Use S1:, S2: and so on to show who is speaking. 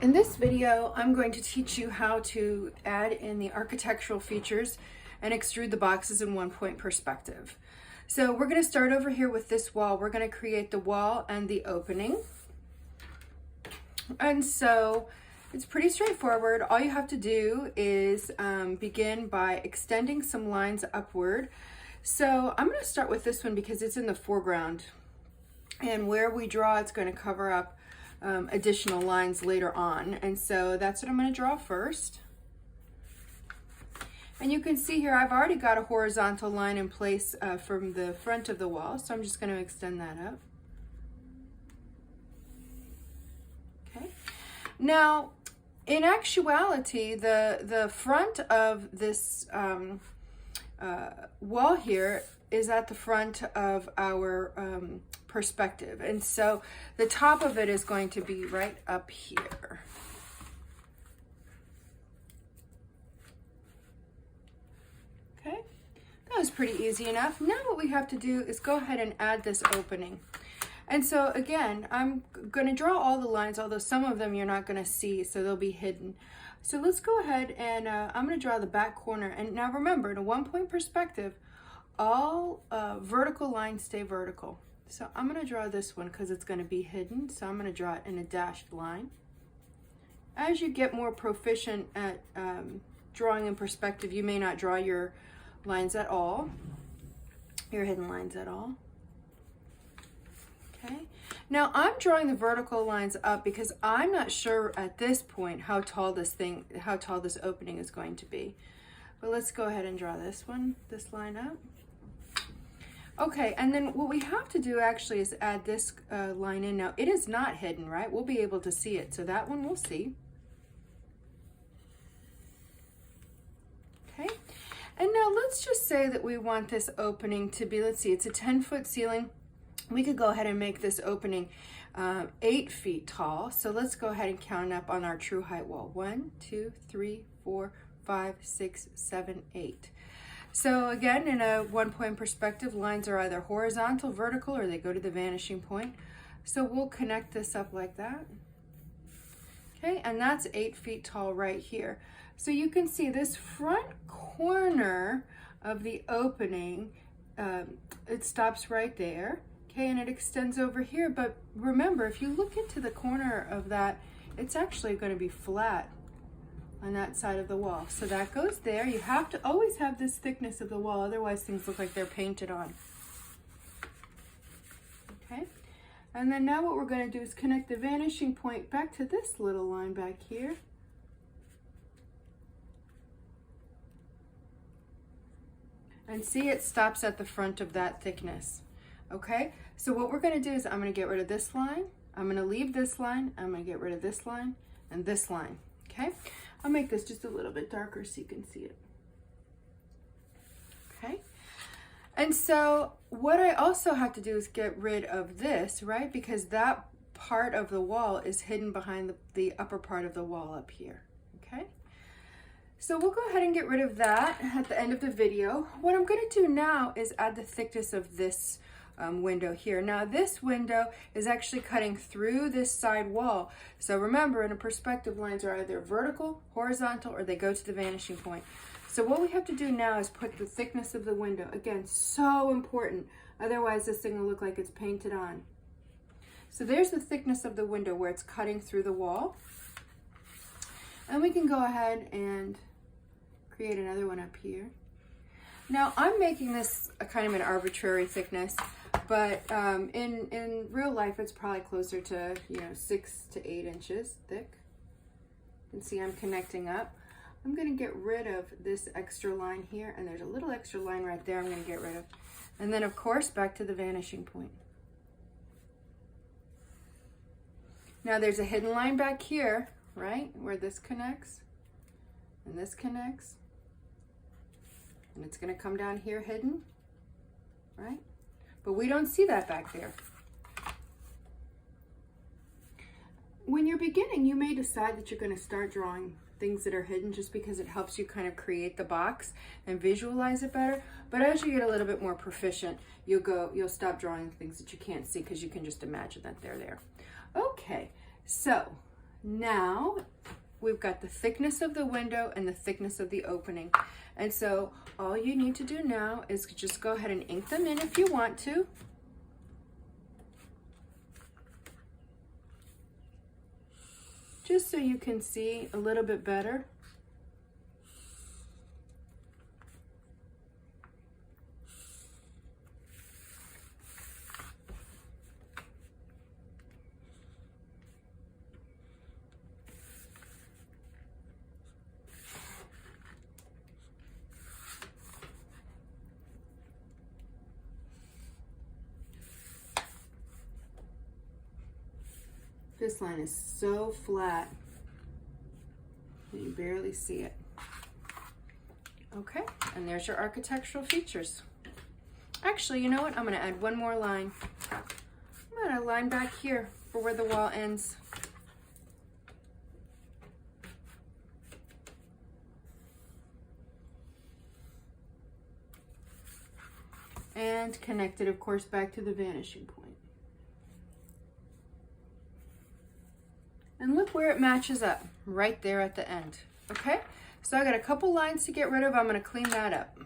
S1: In this video, I'm going to teach you how to add in the architectural features and extrude the boxes in one-point perspective. So we're going to start over here with this wall. We're going to create the wall and the opening. And so it's pretty straightforward. All you have to do is begin by extending some lines upward. So I'm going to start with this one because it's in the foreground. And where we draw, it's going to cover up additional lines later on. And so that's what I'm going to draw first. And you can see here I've already got a horizontal line in place from the front of the wall, so I'm just going to extend that up. Okay. Now, in actuality, the front of this wall here is at the front of our perspective, and so the top of it is going to be right up here. Okay, that was pretty easy enough. Now what we have to do is go ahead and add this opening. And so again, I'm going to draw all the lines, although some of them you're not going to see, so they'll be hidden. So let's go ahead and I'm going to draw the back corner. And now remember, in a one-point perspective, all vertical lines stay vertical. So I'm going to draw this one because it's going to be hidden. So I'm going to draw it in a dashed line. As you get more proficient at drawing in perspective, you may not draw your lines at all, your hidden lines at all. Okay. Now I'm drawing the vertical lines up because I'm not sure at this point how tall this opening is going to be. But let's go ahead and draw this line up. Okay, and then what we have to do actually is add this line in. Now, it is not hidden, right? We'll be able to see it, so that one we'll see. Okay, and now let's just say that we want this opening to be, let's see, it's a 10-foot ceiling. We could go ahead and make this opening 8 feet tall. So let's go ahead and count up on our true height wall. 1, 2, 3, 4, 5, 6, 7, 8. So again, in a one-point perspective, lines are either horizontal, vertical, or they go to the vanishing point. So we'll connect this up like that. Okay, and that's 8 feet tall right here. So you can see this front corner of the opening, it stops right there. Okay, and it extends over here. But remember, if you look into the corner of that, it's actually going to be flat on that side of the wall. So that goes there. You have to always have this thickness of the wall, otherwise things look like they're painted on. Okay, and then now what we're going to do is connect the vanishing point back to this little line back here. And see, it stops at the front of that thickness. Okay, so what we're going to do is I'm going to get rid of this line, I'm going to leave this line, I'm going to get rid of this line and this line. Okay, I'll make this just a little bit darker so you can see it. Okay, and so what I also have to do is get rid of this, right? Because that part of the wall is hidden behind the upper part of the wall up here. Okay, so we'll go ahead and get rid of that at the end of the video. What I'm going to do now is add the thickness of this window here. Now this window is actually cutting through this side wall. So remember, in a perspective, lines are either vertical, horizontal, or they go to the vanishing point. So what we have to do now is put the thickness of the window. Again, so important. Otherwise this thing will look like it's painted on. So there's the thickness of the window where it's cutting through the wall. And we can go ahead and create another one up here. Now I'm making this a kind of an arbitrary thickness, but in real life it's probably closer to 6 to 8 inches thick. You can see I'm connecting up. I'm going to get rid of this extra line here, and there's a little extra line right there I'm going to get rid of. And then of course back to the vanishing point. Now there's a hidden line back here, right, where this connects and this connects. And it's going to come down here hidden, right? But we don't see that back there. When you're beginning, you may decide that you're going to start drawing things that are hidden just because it helps you kind of create the box and visualize it better. But as you get a little bit more proficient, you'll stop drawing things that you can't see because you can just imagine that they're there. Okay, so Now we've got the thickness of the window and the thickness of the opening. And so all you need to do now is just go ahead and ink them in if you want to. Just so you can see a little bit better. This line is so flat that you barely see it. Okay, and there's your architectural features. Actually, you know what? I'm gonna add one more line. I'm gonna line back here for where the wall ends. And connect it, of course, back to the vanishing point. And look where it matches up, right there at the end, okay? So I got a couple lines to get rid of. I'm gonna clean that up.